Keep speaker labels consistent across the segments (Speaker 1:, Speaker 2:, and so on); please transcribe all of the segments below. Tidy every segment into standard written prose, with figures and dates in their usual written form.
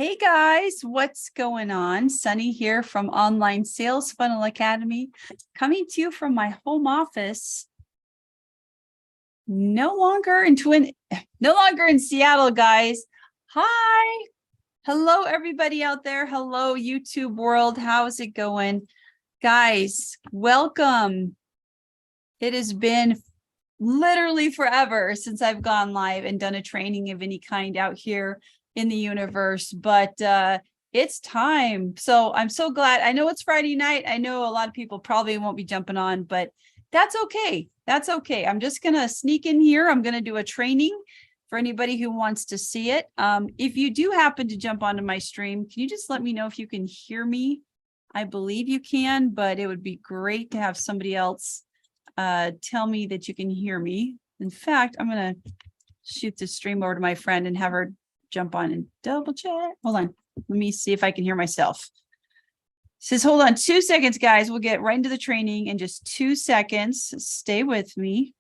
Speaker 1: Hey guys, what's going on? Sunny here from Online Sales Funnel Academy, coming to you from my home office. No longer in Seattle, guys. Hi. Hello, everybody out there. Hello, YouTube world. How's it going? Guys, welcome. It has been literally forever since I've gone live and done a training of any kind out here in the universe, but it's time. So I'm so glad. I know it's Friday night. I know a lot of people probably won't be jumping on, but that's okay. That's okay. I'm just going to sneak in here. I'm going to do a training for anybody who wants to see it. If you do happen to jump onto my stream, can you just let me know if you can hear me? I believe you can, but it would be great to have somebody else tell me that you can hear me. In fact, I'm going to shoot the stream over to my friend and have her jump on and double check. Hold on. Let me see if I can hear myself. It says, hold on 2 seconds, guys. We'll get right into the training in just 2 seconds. Stay with me.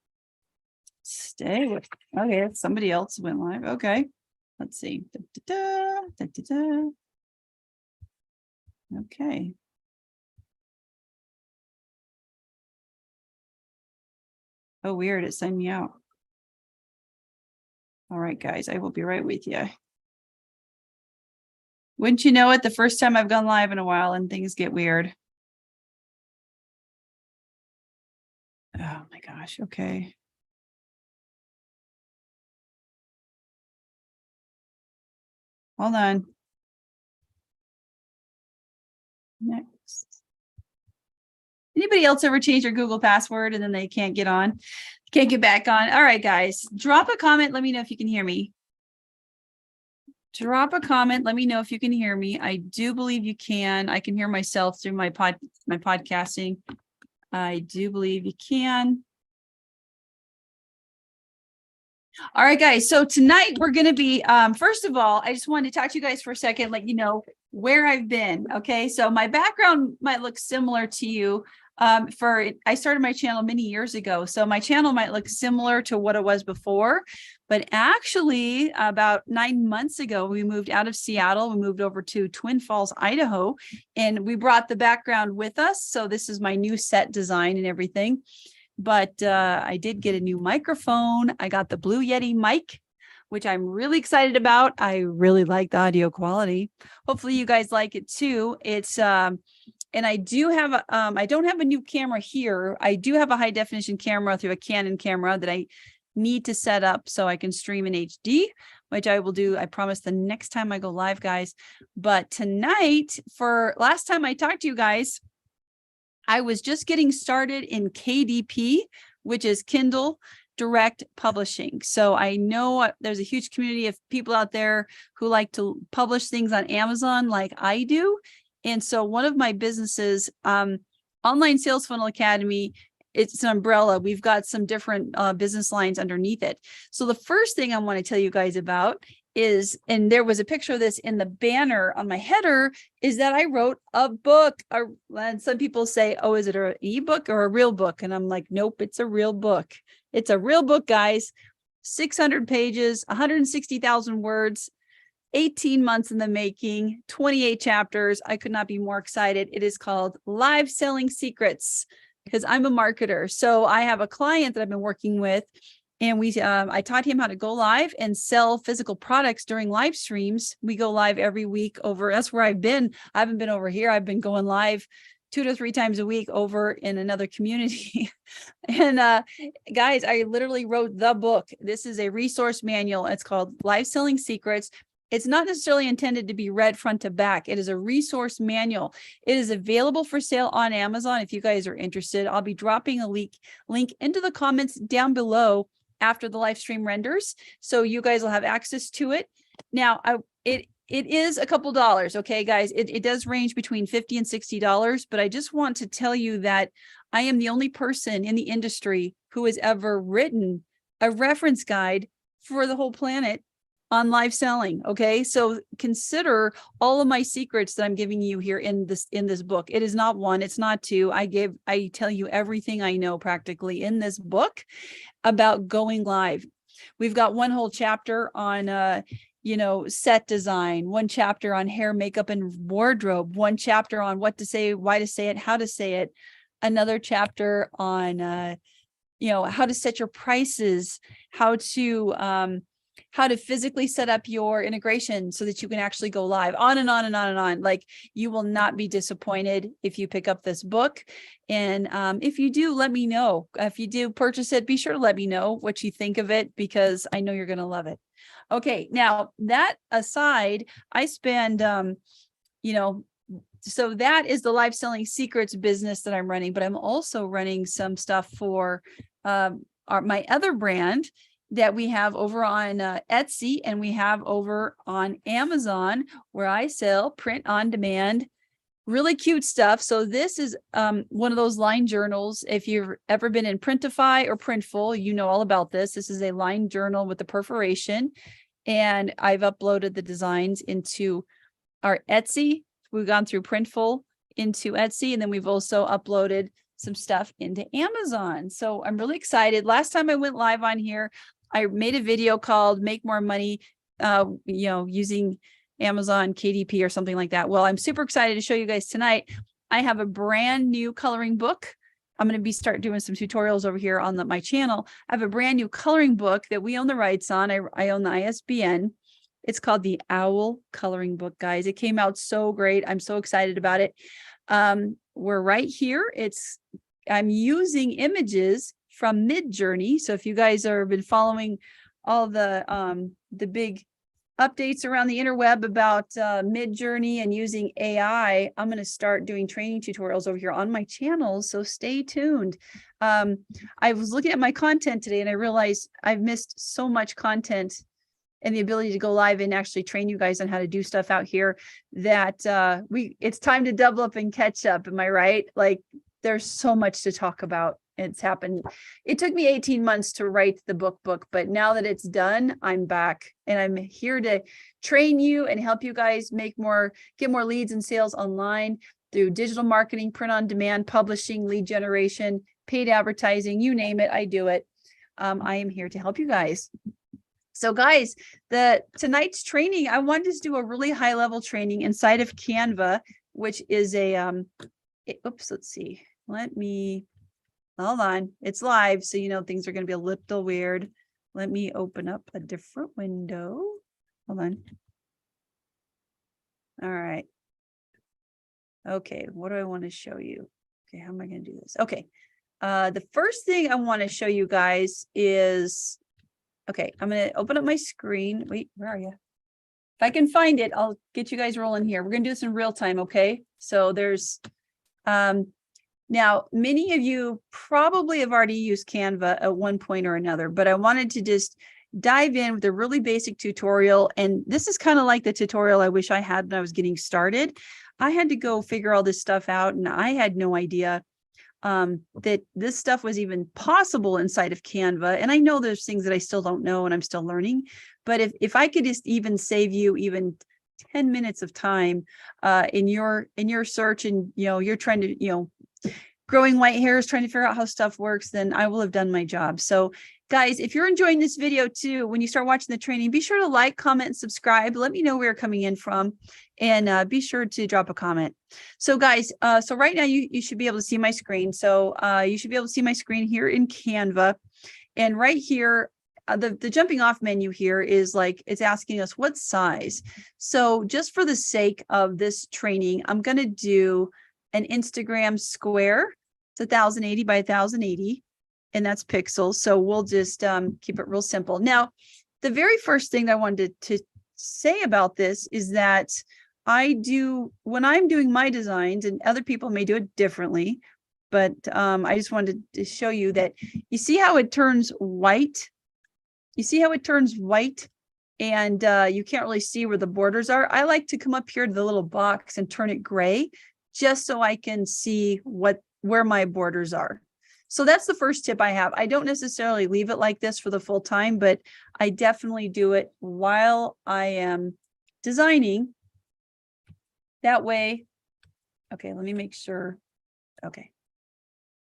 Speaker 1: Stay with me. Okay, somebody else went live. Okay. Let's see. Okay. Oh, weird. It sent me out. All right, guys, I will be right with you. Wouldn't you know it, the first time I've gone live in a while and things get weird. Oh my gosh, okay. Hold on. Next. Anybody else ever change their Google password and then they can't get on? Can't get back on? All right, guys, drop a comment. Let me know if you can hear me. Drop a comment. Let me know if you can hear me. I do believe you can. I can hear myself through my podcasting. I do believe you can. All right, guys. So tonight we're going to be, first of all, I just wanted to talk to you guys for a second, let you know where I've been. Okay. So my background might look similar to you. I started my channel many years ago. So my channel might look similar to what it was before, but actually about 9 months ago, we moved out of Seattle. We moved over to Twin Falls, Idaho, and we brought the background with us. So this is my new set design and everything. But I did get a new microphone. I got the Blue Yeti mic, which I'm really excited about. I really like the audio quality. Hopefully you guys like it too. It's and I do have I don't have a new camera here. I do have a high definition camera through a Canon camera that I need to set up so I can stream in HD, which I will do, I promise, the next time I go live, guys. But tonight, for last time I talked to you guys, I was just getting started in KDP, which is Kindle Direct Publishing. So I know there's a huge community of people out there who like to publish things on Amazon like I do. And so one of my businesses, Online Sales Funnel Academy, it's an umbrella. We've got some different business lines underneath it. So the first thing I want to tell you guys about is, and there was a picture of this in the banner on my header, is that I wrote a book. And some people say, oh, is it an ebook or a real book? And I'm like, nope, it's a real book. It's a real book, guys. 600 pages, 160,000 words, 18 months in the making, 28 chapters. I could not be more excited. It is called Live Selling Secrets, because I'm a marketer. So I have a client that I've been working with, and I taught him how to go live and sell physical products during live streams. We go live every week over, that's where I've been. I haven't been over here. I've been going live 2 to 3 times a week over in another community. And guys, I literally wrote the book. This is a resource manual. It's called Live Selling Secrets. It's not necessarily intended to be read front to back. It is a resource manual. It is available for sale on Amazon. If you guys are interested, I'll be dropping a link into the comments down below after the live stream renders, so you guys will have access to it. Now, it is a couple dollars, okay, guys? It does range between $50 and $60, but I just want to tell you that I am the only person in the industry who has ever written a reference guide for the whole planet on live selling. Okay, so consider all of my secrets that I'm giving you here in this book. It is not 1, it's not 2. I tell you everything I know practically in this book about going live. We've got one whole chapter on you know, set design, one chapter on hair, makeup, and wardrobe, one chapter on what to say, why to say it, how to say it, another chapter on, you know, how to set your prices, how to physically set up your integration so that you can actually go live, on and on and on and on. Like, you will not be disappointed if you pick up this book. And if you do, let me know. If you do purchase it, be sure to let me know what you think of it, because I know you're going to love it. Okay, now that aside, I spend, you know, so that is the live selling secrets business that I'm running, but I'm also running some stuff for my other brand that we have over on Etsy, and we have over on Amazon, where I sell print on demand, really cute stuff. So this is one of those line journals. If you've ever been in Printify or Printful, you know all about this. This is a line journal with the perforation, and I've uploaded the designs into our Etsy. We've gone through Printful into Etsy, and then we've also uploaded some stuff into Amazon. So I'm really excited. Last time I went live on here, I made a video called Make More Money, you know, using Amazon KDP or something like that. Well, I'm super excited to show you guys tonight. I have a brand new coloring book. I'm going to start doing some tutorials over here on my channel. I have a brand new coloring book that we own the rights on. I own the ISBN. It's called the Owl Coloring Book, guys. It came out so great. I'm so excited about it. We're right here. I'm using images from Midjourney. So if you guys have been following all the big updates around the interweb about Midjourney and using AI, I'm going to start doing training tutorials over here on my channel. So stay tuned. I was looking at my content today, and I realized I've missed so much content and the ability to go live and actually train you guys on how to do stuff out here, that it's time to double up and catch up. Am I right? Like, there's so much to talk about. It's happened. It took me 18 months to write the book, but now that it's done, I'm back, and I'm here to train you and help you guys get more leads and sales online through digital marketing, print on demand, publishing, lead generation, paid advertising, you name it, I do it. I am here to help you guys. So guys, tonight's training, I wanted to do a really high level training inside of Canva, which is a, oops, let's see. Hold on. It's live, so you know things are going to be a little weird. Let me open up a different window. Hold on. All right. Okay, what do I want to show you? Okay, how am I going to do this? Okay. The first thing I want to show you guys is, okay, I'm going to open up my screen. Wait, where are you? If I can find it, I'll get you guys rolling here. We're going to do this in real time, okay? So there's, now, many of you probably have already used Canva at one point or another, but I wanted to just dive in with a really basic tutorial. And this is kind of like the tutorial I wish I had when I was getting started. I had to go figure all this stuff out, and I had no idea that this stuff was even possible inside of Canva. And I know there's things that I still don't know and I'm still learning, but if I could just even save you even 10 minutes of time in your search, and you're trying to, growing white hairs, trying to figure out how stuff works, then I will have done my job. So guys, if you're enjoying this video too, when you start watching the training, be sure to like, comment, and subscribe. Let me know where you're coming in from, and be sure to drop a comment. So guys, so right now you should be able to see my screen. So you should be able to see my screen here in Canva. And right here, the jumping off menu here is like, it's asking us what size. So just for the sake of this training, I'm going to do an Instagram square. It's 1080 by 1080, and that's pixels. So we'll just keep it real simple. Now, the very first thing I wanted to say about this is that when I'm doing my designs, and other people may do it differently, but I just wanted to show you that you see how it turns white. You see how it turns white, and you can't really see where the borders are. I like to come up here to the little box and turn it gray, just so I can see where my borders are. So that's the first tip I have. I don't necessarily leave it like this for the full time, but I definitely do it while I am designing. That way, okay, let me make sure. Okay,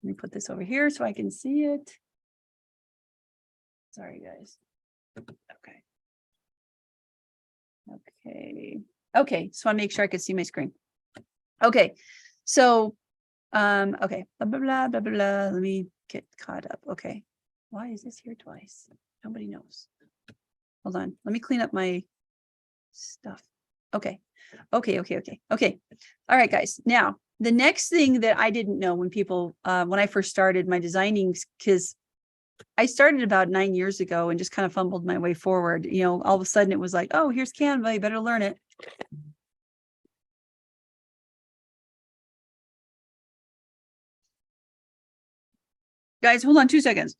Speaker 1: let me put this over here so I can see it. Sorry, guys. Okay. Okay. Okay. So I make sure I can see my screen. Okay. So, okay. Blah, blah, blah, blah, blah, blah. Let me get caught up. Okay. Why is this here twice? Nobody knows. Hold on. Let me clean up my stuff. Okay. Okay. Okay. Okay. Okay. All right, guys. Now, the next thing that I didn't know when people, when I first started my designing, because I started about 9 years ago and just kind of fumbled my way forward. You know, all of a sudden it was like, oh, here's Canva. You better learn it. Guys, hold on 2 seconds.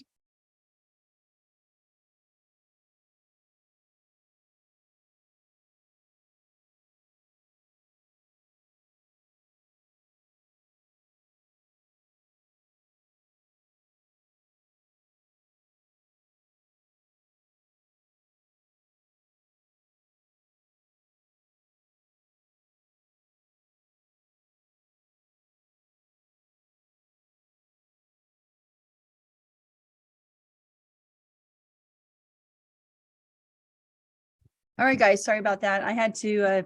Speaker 1: All right, guys, sorry about that. I had to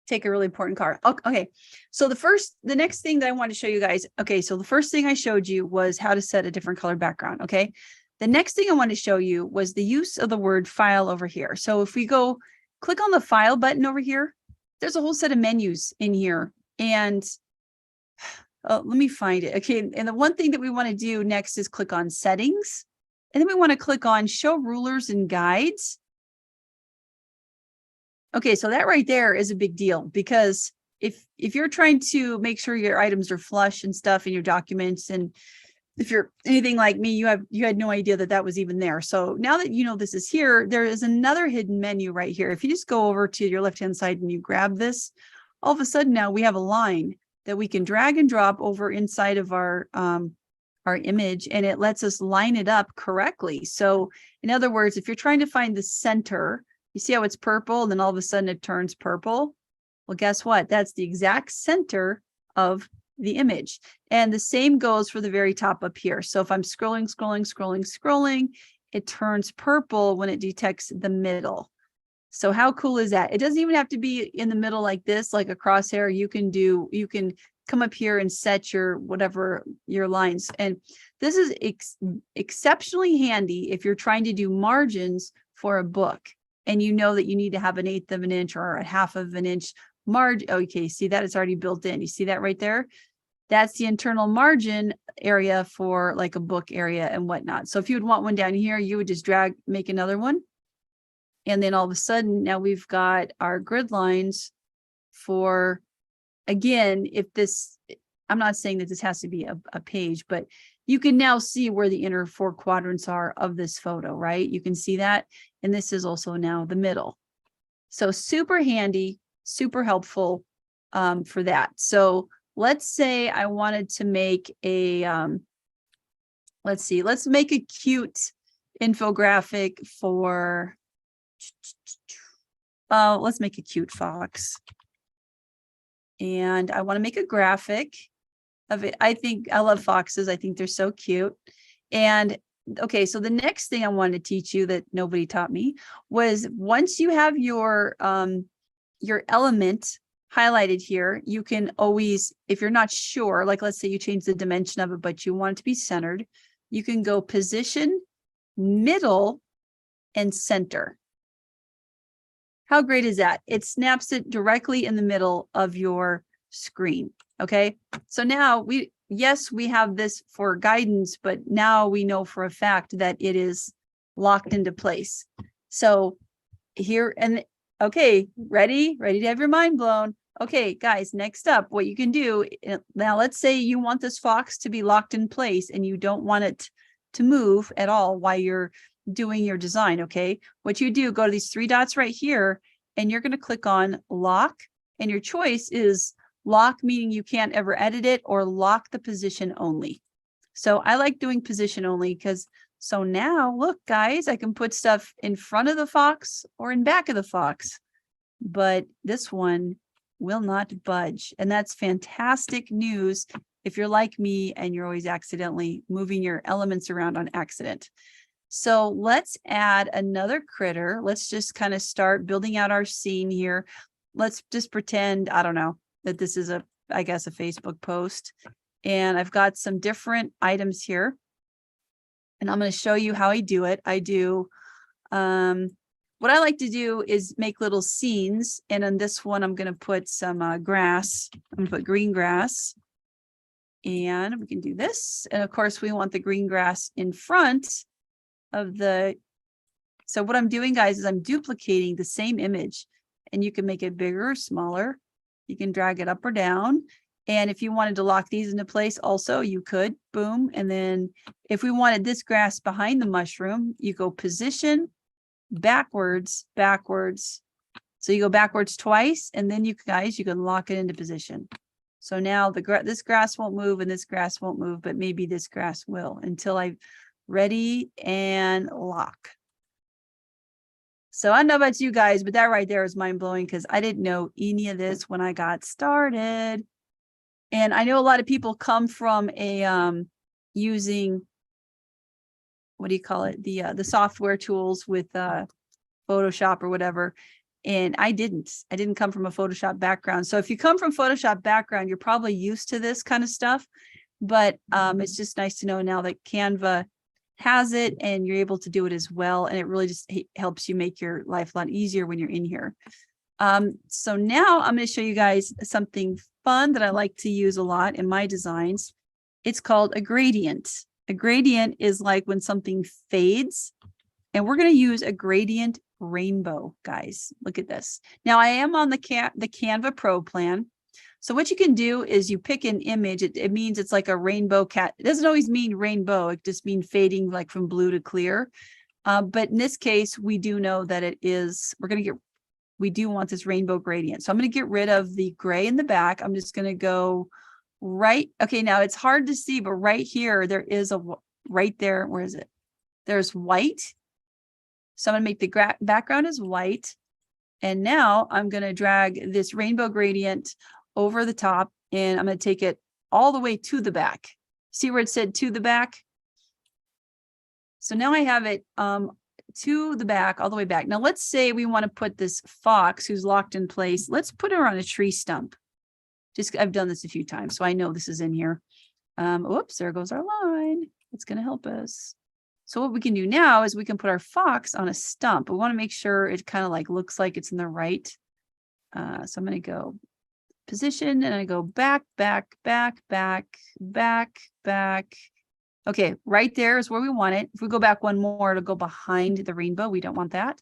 Speaker 1: take a really important card. Okay, so the next thing that I want to show you guys. Okay, so the first thing I showed you was how to set a different color background. Okay, the next thing I want to show you was the use of the word file over here. So if we go click on the file button over here, there's a whole set of menus in here. And let me find it. Okay, and the one thing that we want to do next is click on settings. And then we want to click on show rulers and guides. Okay, so that right there is a big deal, because if you're trying to make sure your items are flush and stuff in your documents, and if you're anything like me, you had no idea that that was even there. So now that you know this is here, there is another hidden menu right here. If you just go over to your left-hand side and you grab this, all of a sudden now we have a line that we can drag and drop over inside of our image, and it lets us line it up correctly. So in other words, if you're trying to find the center, you see how it's purple and then all of a sudden it turns purple? Well, guess what? That's the exact center of the image. And the same goes for the very top up here. So if I'm scrolling, it turns purple when it detects the middle. So how cool is that? It doesn't even have to be in the middle like this, like a crosshair. You can come up here and set your whatever your lines. And this is exceptionally handy if you're trying to do margins for a book. And you know that you need to have 1/8 of an inch or 1/2 of an inch margin. Okay, see that it's already built in. You see that right there? That's the internal margin area for like a book area and whatnot. So if you would want one down here, you would just make another one. And then all of a sudden, now we've got our grid lines for, again, I'm not saying that this has to be a page, but you can now see where the inner 4 quadrants are of this photo, right? You can see that. And this is also now the middle. So super handy, super helpful for that. So let's say I wanted to make a, let's make a cute infographic for, let's make a cute fox. And I want to make a graphic of it. I love foxes. I think they're so cute. And okay, so the next thing I wanted to teach you that nobody taught me was, once you have your element highlighted here, you can always, if you're not sure, like let's say you change the dimension of it, but you want it to be centered, you can go position, middle, and center. How great is that? It snaps it directly in the middle of your screen. Okay, so now we have this for guidance, but now we know for a fact that it is locked into place. So here, and okay, ready to have your mind blown. Okay, guys, next up, what you can do now, let's say you want this fox to be locked in place and you don't want it to move at all while you're doing your design. Okay, what you do, go to these 3 dots right here, and you're going to click on lock, and your choice is lock, meaning you can't ever edit it, or lock the position only. So I like doing position only, because so now look, guys, I can put stuff in front of the fox or in back of the fox, but this one will not budge. And that's fantastic news if you're like me and you're always accidentally moving your elements around on accident. So let's add another critter. Let's just kind of start building out our scene here. Let's just pretend, I don't know, that this is I guess a Facebook post. And I've got some different items here. And I'm going to show you how I do it. I do, what I like to do is make little scenes. And on this one, I'm going to put some grass. I'm going to put green grass. And we can do this. And of course, we want the green grass in front of the, so what I'm doing, guys, is I'm duplicating the same image, and you can make it bigger or smaller. You can drag it up or down. And if you wanted to lock these into place also, you could, boom. And then if we wanted this grass behind the mushroom, you go position, backwards, backwards. So you go backwards twice, and then you guys, you can lock it into position. So now this grass won't move and this grass won't move, but maybe this grass will, until I ready and lock. So I don't know about you guys, but that right there is mind blowing, because I didn't know any of this when I got started. And I know a lot of people come from a using, what do you call it? The software tools with Photoshop or whatever. And I didn't come from a Photoshop background. So if you come from Photoshop background, you're probably used to this kind of stuff. But it's just nice to know now that Canva has it and you're able to do it as well. And it really just helps you make your life a lot easier when you're in here. So now I'm going to show you guys something fun that I like to use a lot in my designs. It's called a gradient. A gradient is like when something fades, and we're going to use a gradient rainbow, guys. Look at this. Now I am on the Canva Pro plan. So what you can do is you pick an image. It means it's like a rainbow cat. It doesn't always mean rainbow. It just means fading, like from blue to clear. But in this case, we do know that it is, we do want this rainbow gradient. So I'm going to get rid of the gray in the back. I'm just going to go right. Okay, now it's hard to see, but right here, there is right there. Where is it? There's white. So I'm going to make the background is white. And now I'm going to drag this rainbow gradient over the top, and I'm going to take it all the way to the back. See where it said to the back? So now I have it to the back, all the way back. Now let's say we want to put this fox who's locked in place. Let's put her on a tree stump. I've done this a few times, so I know this is in here. Oops, there goes our line. It's going to help us. So what we can do now is we can put our fox on a stump. We want to make sure it kind of like looks like it's in the right. So I'm going to go position, and I go back, back, back, back, back, back. Okay, right there is where we want it. If we go back one more, it'll go behind the rainbow. We don't want that.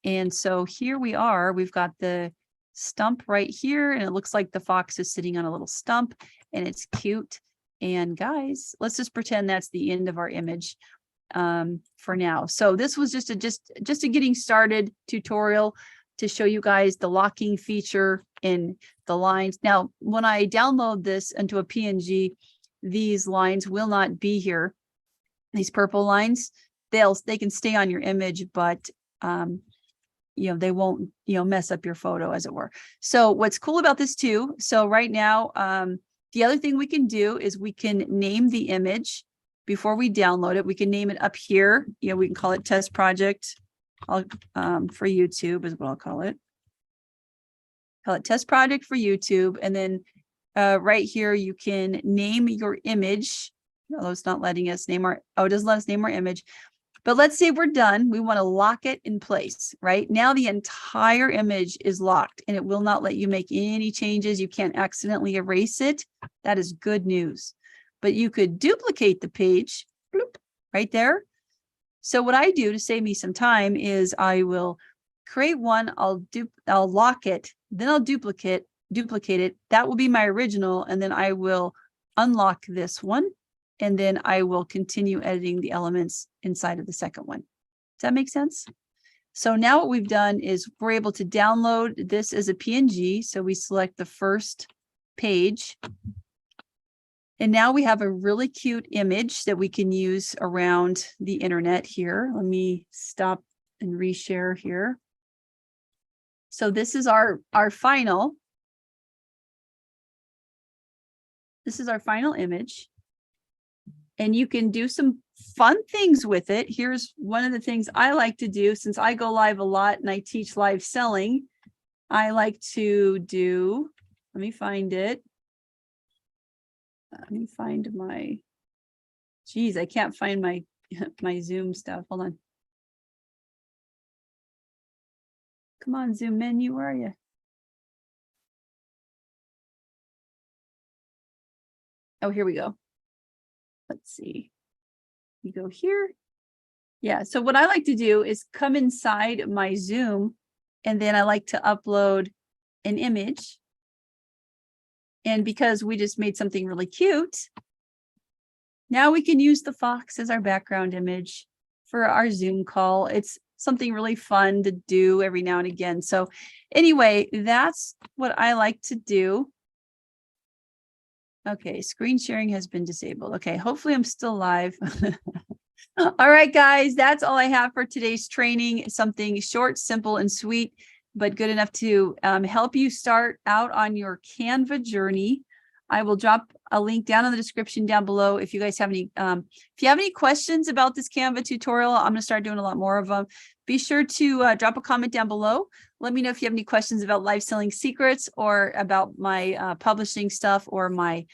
Speaker 1: And so here we are. We've got the stump right here, and it looks like the fox is sitting on a little stump, and it's cute. And guys, let's just pretend that's the end of our image for now. So this was just a getting started tutorial to show you guys the locking feature in the lines. Now, when I download this into a PNG, these lines will not be here. These purple lines, they can stay on your image, but they won't mess up your photo, as it were. So what's cool about this too, so right now the other thing we can do is we can name the image before we download it. We can name it up here. We can call it test project for YouTube is what I'll call it. Call it test project for YouTube. And then right here, you can name your image. Although it's not letting us name it doesn't let us name our image. But let's say we're done. We want to lock it in place, right? Now the entire image is locked, and it will not let you make any changes. You can't accidentally erase it. That is good news. But you could duplicate the page, bloop, right there. So what I do to save me some time is I will create one, I'll lock it, then I'll duplicate it. That will be my original, and then I will unlock this one, and then I will continue editing the elements inside of the second one. Does that make sense? So now what we've done is we're able to download this as a PNG. So we select the first page. And now we have a really cute image that we can use around the internet here. Let me stop and reshare here. So this is our final. This is our final image. And you can do some fun things with it. Here's one of the things I like to do since I go live a lot and I teach live selling. I like to do, let me find it. Let me find my, geez, I can't find my, my Zoom stuff. Hold on. Come on, Zoom menu, where are you? Oh, here we go. Let's see. You go here. Yeah, so what I like to do is come inside my Zoom, and then I like to upload an image. And because we just made something really cute, now we can use the fox as our background image for our Zoom call. It's something really fun to do every now and again. So anyway, that's what I like to do. Okay, screen sharing has been disabled. Okay, hopefully I'm still live. All right, guys, that's all I have for today's training. Something short, simple, and sweet, but good enough to help you start out on your Canva journey. I will drop a link down in the description down below if you guys have any if you have any questions about this Canva tutorial. I'm going to start doing a lot more of them. Be sure to drop a comment down below. Let me know if you have any questions about live selling secrets or about my publishing stuff or my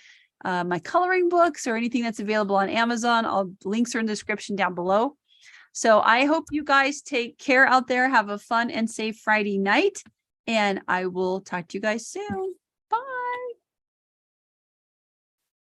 Speaker 1: my coloring books or anything that's available on Amazon. All links are in the description down below. So I hope you guys take care out there. Have a fun and safe Friday night, and I will talk to you guys soon.